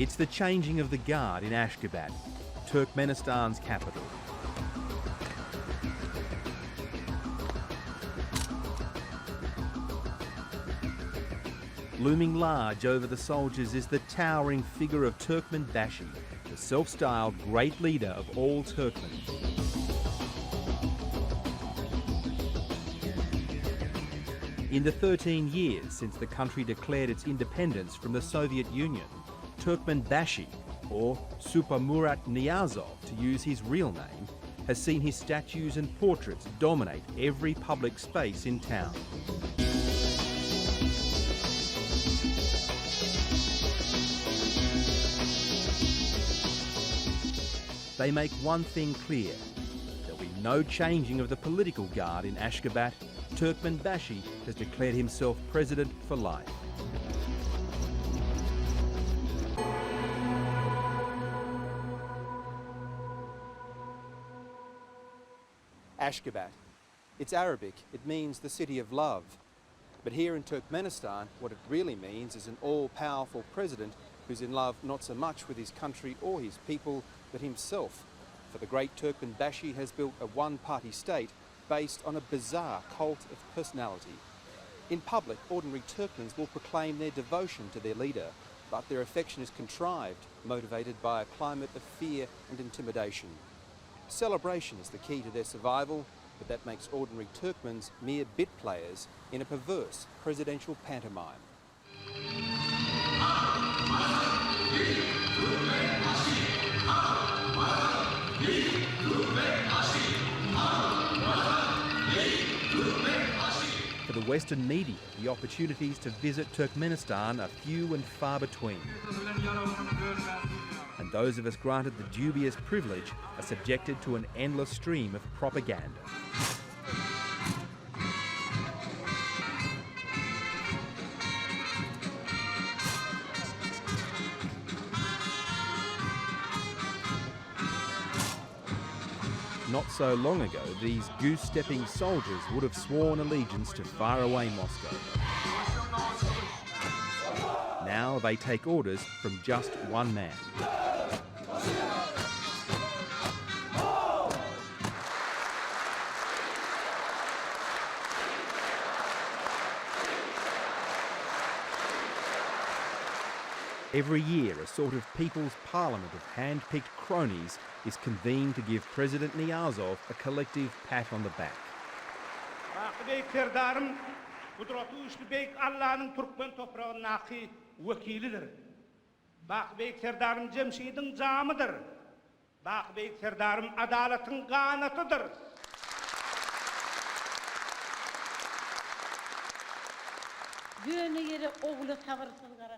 It's the changing of the guard in Ashgabat, Turkmenistan's capital. Looming large over the soldiers is the towering figure of Türkmenbaşı, the self-styled great leader of all Turkmens. In the 13 years since the country declared its independence from the Soviet Union, Türkmenbaşı, or Şıhmuradov Niyazov to use his real name, has seen his statues and portraits dominate every public space in town. They make one thing clear: there'll be no changing of the political guard in Ashgabat. Türkmenbaşı has declared himself president for life. Ashgabat. It's Arabic. It means the city of love. But here in Turkmenistan, what it really means is an all-powerful president who's in love not so much with his country or his people, but himself. For the great Türkmenbaşı has built a one-party state based on a bizarre cult of personality. In public, ordinary Turkmens will proclaim their devotion to their leader, but their affection is contrived, motivated by a climate of fear and intimidation. Celebration is the key to their survival, but that makes ordinary Turkmens mere bit players in a perverse presidential pantomime. For the Western media, the opportunities to visit Turkmenistan are few and far between. And those of us granted the dubious privilege are subjected to an endless stream of propaganda. Not so long ago, these goose-stepping soldiers would have sworn allegiance to faraway Moscow. Now they take orders from just one man. Every year, a sort of people's parliament of hand-picked cronies is convened to give President Niyazov a collective pat on the back.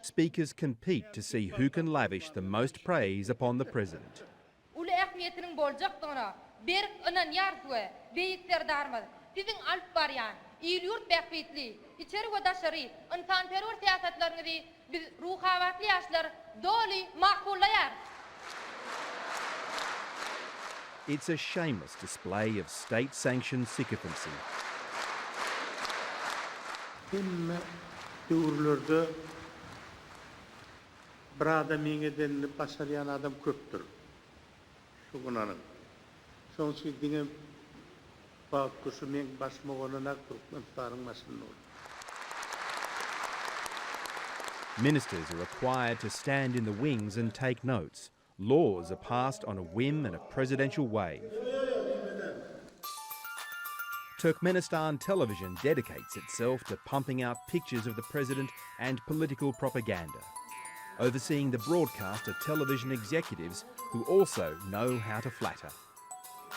Speakers compete to see who can lavish the most praise upon the president. It's a shameless display of state-sanctioned sycophancy. Dövrlerde bir adam yeniden başarayan adam köptür. Şu günanın. Sonuçta dine bakışı men başma olana Türkmenistan'ın başında olur. Ministers are required to stand in the wings and take notes. Laws are passed on a whim and a presidential wave. Turkmenistan television dedicates itself to pumping out pictures of the president and political propaganda. Overseeing the broadcast are television executives who also know how to flatter.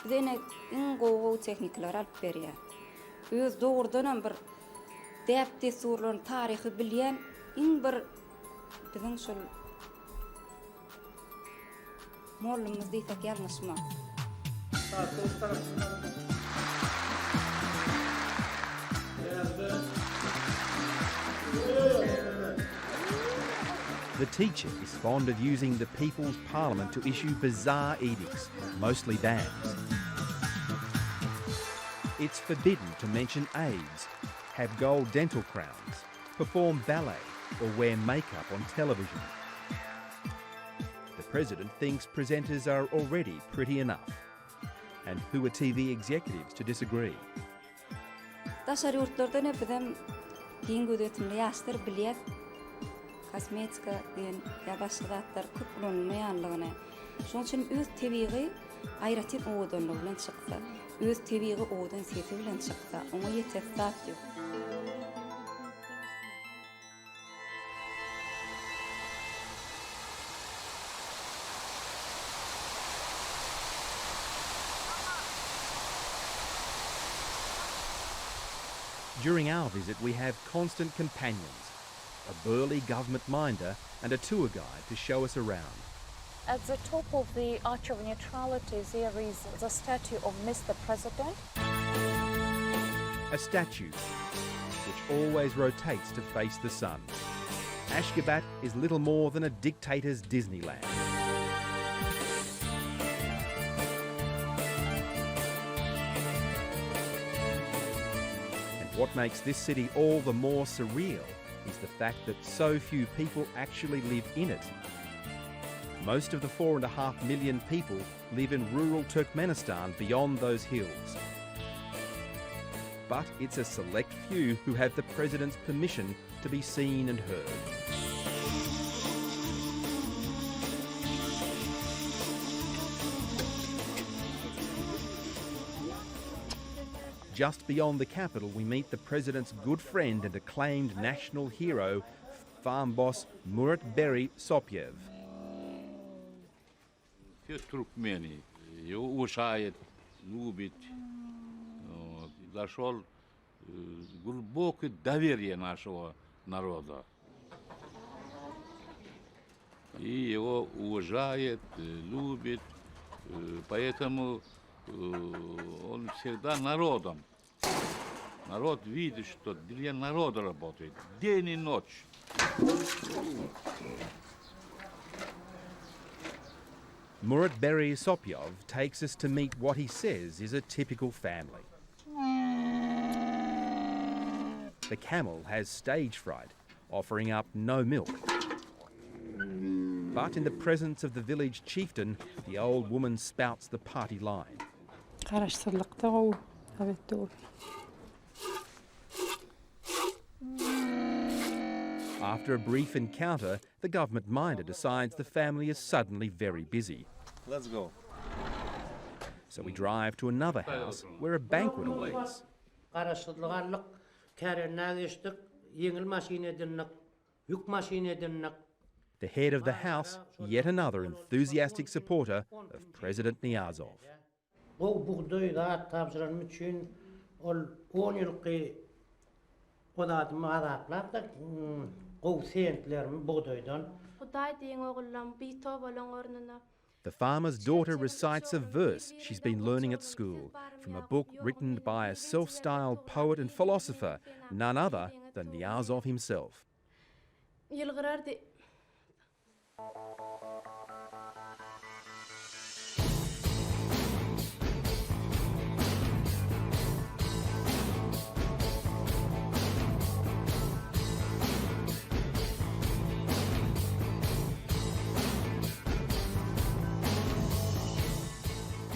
Bizene in goğu teknikler alıp berýär. Öz doğrudan bir däpde surlaryň taryhy bilýän in bir biziň şol mollumyz diýsek ýalňyşmy. The teacher is fond of using the People's Parliament to issue bizarre edicts, mostly bans. It's forbidden to mention AIDS, have gold dental crowns, perform ballet, or wear makeup on television. president thinks presenters are already pretty enough. And who are TV executives to disagree? Daşary ýurtlarda ne bilen giň gözetimli ýaşlar bilýär. Kosmetika diýen ýabaşy zatlar köp kullanylmaýanlygyny. Şoň üçin öz tebigy aýratyn owadanlygy bilen çyksa, öz tebigy owadan sesi bilen çyksa, oňa ýetek zat ýok. During our visit, we have constant companions, a burly government minder and a tour guide to show us around. At the top of the Arch of Neutrality, there is the statue of Mr. President. A statue which always rotates to face the sun. Ashgabat is little more than a dictator's Disneyland. What makes this city all the more surreal is the fact that so few people actually live in it. Most of the 4.5 million people live in rural Turkmenistan beyond those hills. But it's a select few who have the president's permission to be seen and heard. Just beyond the capital, we meet the president's good friend and acclaimed national hero, farm boss Murat Beri Sopyev. Türkmeni, уважает, любит, зашел глубокое доверие нашего народа. И его уважает, любит, поэтому он всегда народом. Народ видит, что для народа работает день и ночь. Murat Beri Sopyev takes us to meet what he says is a typical family. The camel has stage fright, offering up no milk. But in the presence of the village chieftain, the old woman spouts the party line. After a brief encounter, the government minder decides the family is suddenly very busy. Let's go. So we drive to another house where a banquet awaits. The head of the house, yet another enthusiastic supporter of President Niyazov. The farmer's daughter recites a verse she's been learning at school from a book written by a self-styled poet and philosopher, none other than Niyazov himself.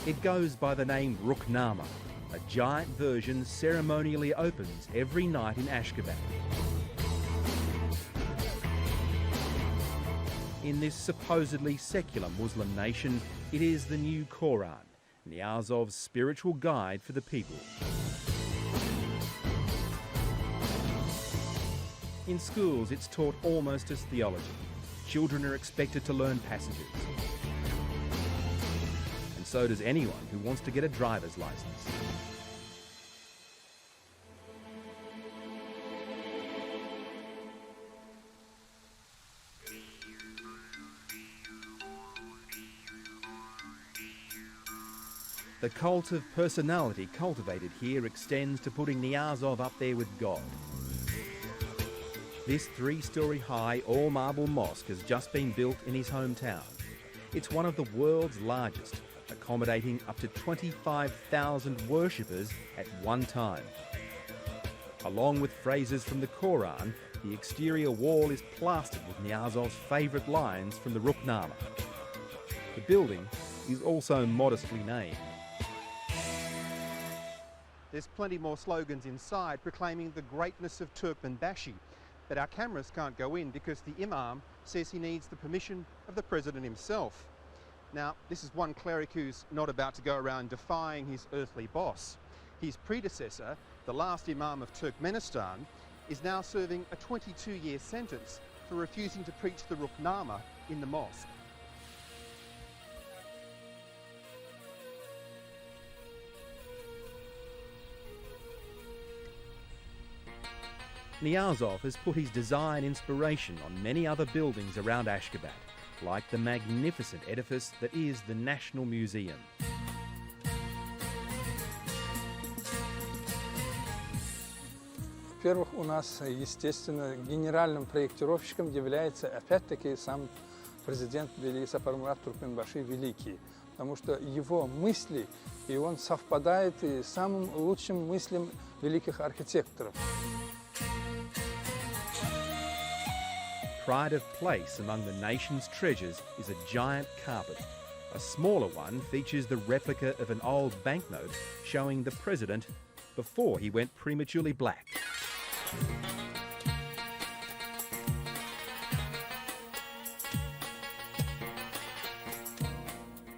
It goes by the name Ruknama. A giant version ceremonially opens every night in Ashgabat. In this supposedly secular Muslim nation, it is the new Quran, Niyazov's spiritual guide for the people. In schools, it's taught almost as theology. Children are expected to learn passages. And so does anyone who wants to get a driver's license. The cult of personality cultivated here extends to putting Niyazov up there with God. This 3-story high all-marble mosque has just been built in his hometown. It's one of the world's largest, accommodating up to 25,000 worshippers at one time. Along with phrases from the Quran, the exterior wall is plastered with Niyazov's favourite lines from the Ruknama. The building is also modestly named. There's plenty more slogans inside proclaiming the greatness of Türkmenbaşı, but our cameras can't go in because the imam says he needs the permission of the president himself. Now, this is one cleric who's not about to go around defying his earthly boss. His predecessor, the last imam of Turkmenistan, is now serving a 22-year sentence for refusing to preach the Ruknama in the mosque. Niyazov has put his design inspiration on many other buildings around Ashgabat, like the magnificent edifice that is the National Museum. Во-первых, у нас, естественно, генеральным проектировщиком является, опять-таки, сам президент Сапармурат Türkmenbaşı Великий, потому что его мысли, и он совпадает и с самым лучшим мыслям великих архитекторов. Pride of place among the nation's treasures is a giant carpet. A smaller one features the replica of an old banknote showing the president before he went prematurely black.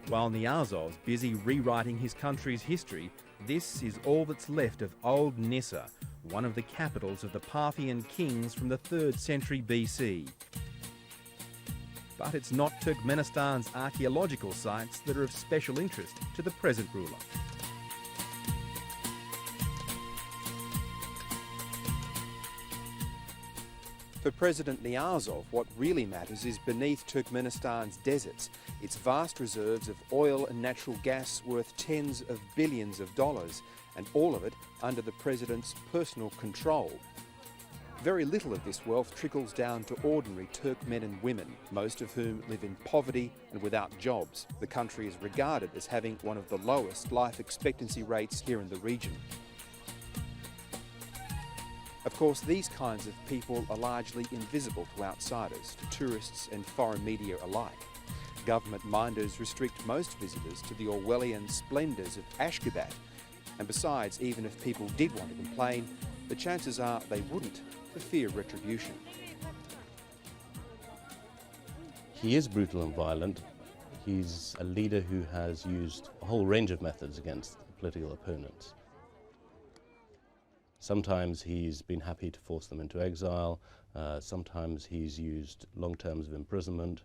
While Niyazov's busy rewriting his country's history, this is all that's left of Old Nisa, one of the capitals of the Parthian kings from the 3rd century BC. But it's not Turkmenistan's archaeological sites that are of special interest to the present ruler. For President Niyazov, what really matters is beneath Turkmenistan's deserts, its vast reserves of oil and natural gas worth tens of billions of dollars, and all of it under the president's personal control. Very little of this wealth trickles down to ordinary Turkmen and women, most of whom live in poverty and without jobs. The country is regarded as having one of the lowest life expectancy rates here in the region. Of course, these kinds of people are largely invisible to outsiders, to tourists and foreign media alike. Government minders restrict most visitors to the Orwellian splendours of Ashgabat, and besides, even if people did want to complain, the chances are they wouldn't, for fear of retribution. He is brutal and violent. He's a leader who has used a whole range of methods against political opponents. Sometimes he's been happy to force them into exile, sometimes he's used long terms of imprisonment,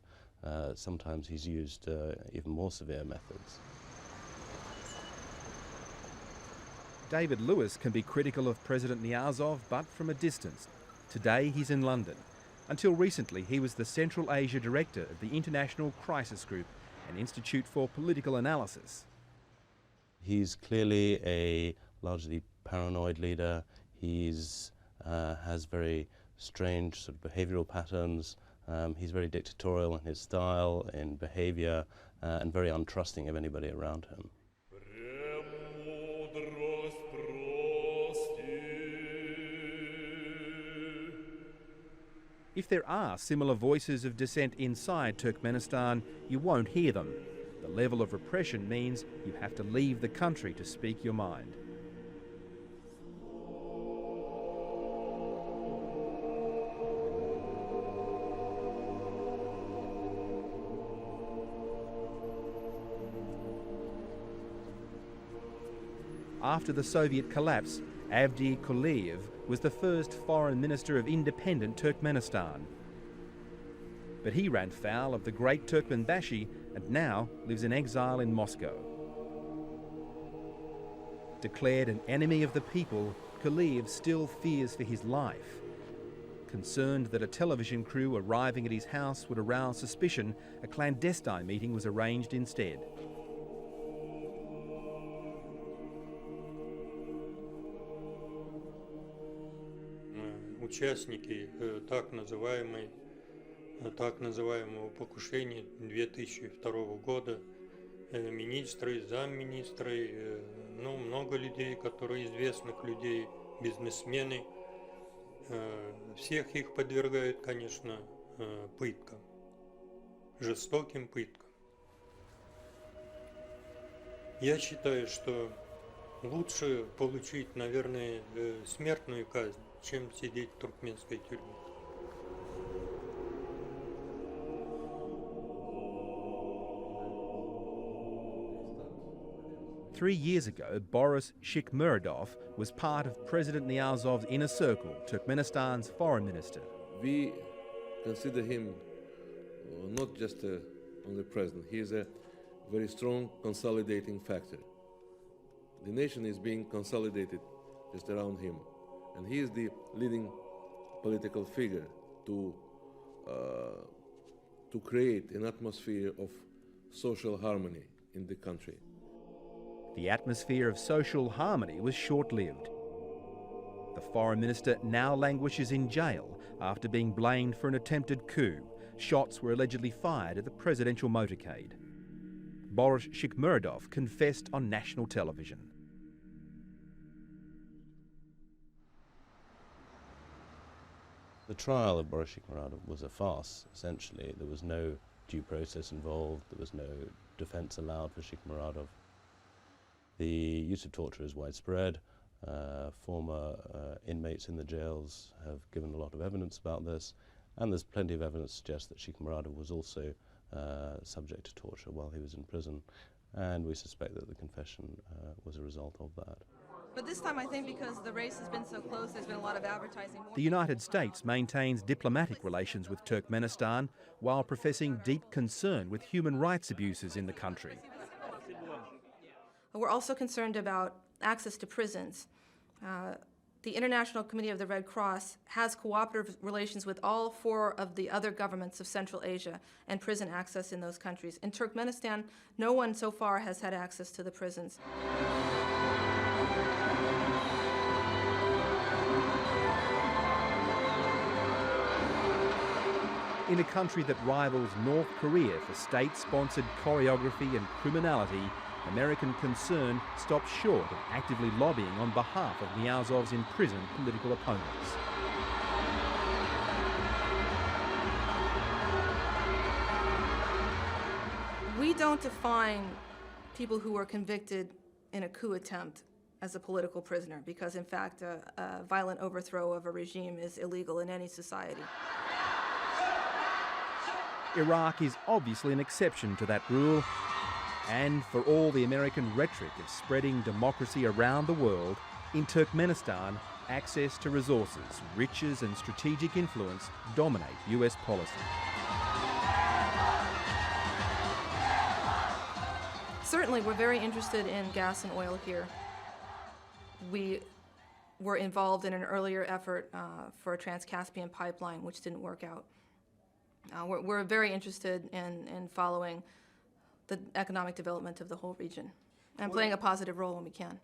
sometimes he's used even more severe methods. David Lewis can be critical of President Niyazov, but from a distance. Today he's in London. Until recently he was the Central Asia Director of the International Crisis Group, an institute for political analysis. He's clearly a largely paranoid leader. He's has very strange sort of behavioural patterns. He's very dictatorial in his style, in behaviour, and very untrusting of anybody around him. If there are similar voices of dissent inside Turkmenistan, you won't hear them. The level of repression means you have to leave the country to speak your mind. After the Soviet collapse, Avdy Kuliev was the first foreign minister of independent Turkmenistan. But he ran foul of the great Türkmenbaşı and now lives in exile in Moscow. Declared an enemy of the people, Kuliev still fears for his life. Concerned that a television crew arriving at his house would arouse suspicion, a clandestine meeting was arranged instead. Участники так называемого покушения 2002 года, министры, замминистры, ну, много людей, которые известных людей, бизнесмены, всех их подвергают, конечно, пыткам, жестоким пыткам. Я считаю, что лучше получить, наверное, смертную казнь, чем сидеть в туркменской тюрьме. Three years ago, Boris Shıhmuradov was part of President Niyazov's inner circle, Turkmenistan's foreign minister. We consider him not just only president, he is a very strong consolidating factor. The nation is being consolidated just around him, and he is the leading political figure to create an atmosphere of social harmony in the country. The atmosphere of social harmony was short-lived. The foreign minister now languishes in jail after being blamed for an attempted coup. Shots were allegedly fired at the presidential motorcade. Boris Şıhmuradov confessed on national television. The trial of Boris Şıhmuradov was a farce, essentially. There was no due process involved, there was no defence allowed for Şıhmuradov. The use of torture is widespread. Former inmates in the jails have given a lot of evidence about this, and there's plenty of evidence to suggest that Şıhmuradov was also subject to torture while he was in prison, and we suspect that the confession was a result of that. But this time, I think because the race has been so close, there's been a lot of advertising. The United States maintains diplomatic relations with Turkmenistan while professing deep concern with human rights abuses in the country. We're also concerned about access to prisons. The International Committee of the Red Cross has cooperative relations with all 4 of the other governments of Central Asia and prison access in those countries. In Turkmenistan, no one so far has had access to the prisons. In a country that rivals North Korea for state-sponsored choreography and criminality, American concern stops short of actively lobbying on behalf of Niyazov's imprisoned political opponents. We don't define people who are convicted in a coup attempt as a political prisoner because, in fact, a violent overthrow of a regime is illegal in any society. Iraq is obviously an exception to that rule, and for all the American rhetoric of spreading democracy around the world, in Turkmenistan, access to resources, riches and strategic influence dominate US policy. Certainly, we're very interested in gas and oil here. We were involved in an earlier effort for a Trans-Caspian pipeline, which didn't work out. We're very interested in following the economic development of the whole region and playing a positive role when we can.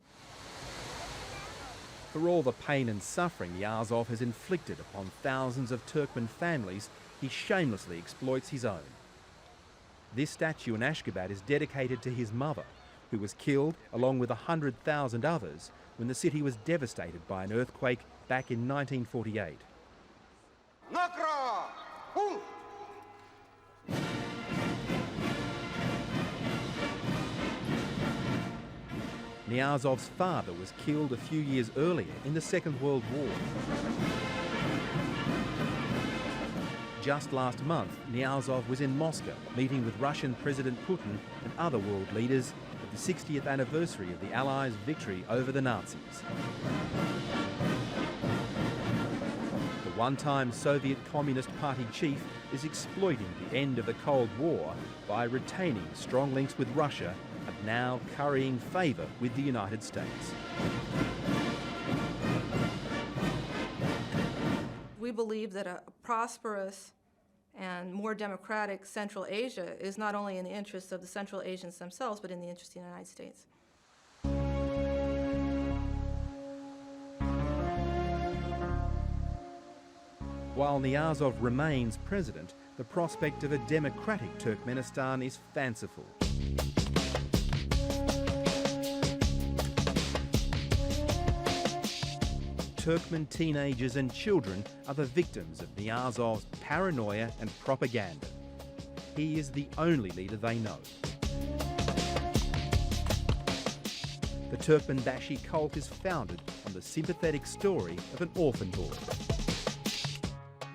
For all the pain and suffering Niyazov has inflicted upon thousands of Turkmen families, he shamelessly exploits his own. This statue in Ashgabat is dedicated to his mother, who was killed along with 100,000 others when the city was devastated by an earthquake back in 1948. Niyazov's father was killed a few years earlier in the Second World War. Just last month, Niyazov was in Moscow meeting with Russian President Putin and other world leaders at the 60th anniversary of the Allies' victory over the Nazis. The one-time Soviet Communist Party chief is exploiting the end of the Cold War by retaining strong links with Russia and now currying favour with the United States. We believe that a prosperous and more democratic Central Asia is not only in the interests of the Central Asians themselves, but in the interest of the United States. While Niyazov remains president, the prospect of a democratic Turkmenistan is fanciful. Turkmen teenagers and children are the victims of Niyazov's paranoia and propaganda. He is the only leader they know. The Türkmenbaşı cult is founded on the sympathetic story of an orphan boy.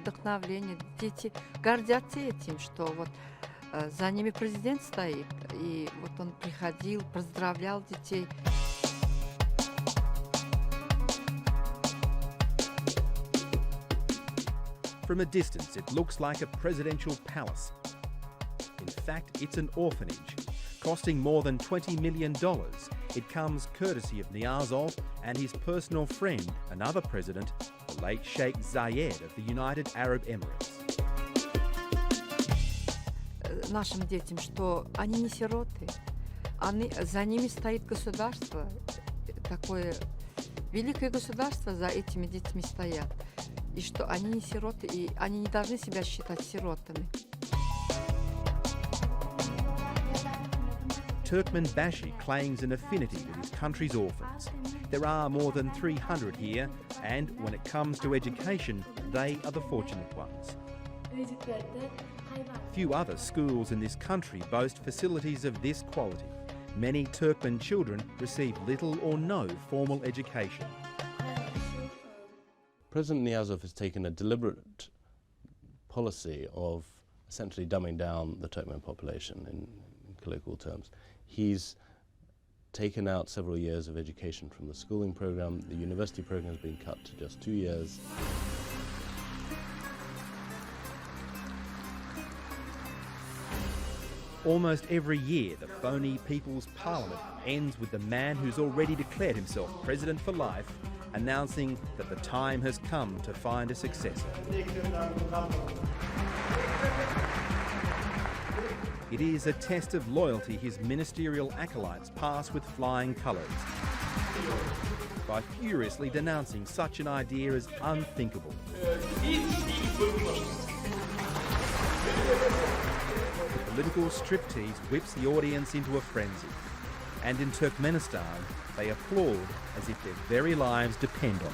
Вдохновление. Дети гордятся этим, что вот за ними президент стоит. И вот он приходил, поздравлял детей. From a distance, it looks like a presidential palace. In fact, it's an orphanage. Costing more than $20 million, it comes courtesy of Niyazov and his personal friend, another president, the late Sheikh Zayed of the United Arab Emirates. Нашим детям, что они не сироты, за ними стоит государство, такое великое государство за этими детьми стоят, и что они не сироты, и они не должны себя считать сиротами. Türkmenbaşı claims an affinity with his country's orphans. There are more than 300 here, and when it comes to education, they are the fortunate ones. Few other schools in this country boast facilities of this quality. Many Turkmen children receive little or no formal education. President Niyazov has taken a deliberate policy of essentially dumbing down the Turkmen population in colloquial terms. He's taken out several years of education from the schooling program. The university program has been cut to just 2 years. Almost every year, the phony People's Parliament ends with the man who's already declared himself president for life announcing that the time has come to find a successor. It is a test of loyalty his ministerial acolytes pass with flying colours, by furiously denouncing such an idea as unthinkable. The political striptease whips the audience into a frenzy, and in Turkmenistan they applaud as if their very lives depend on it.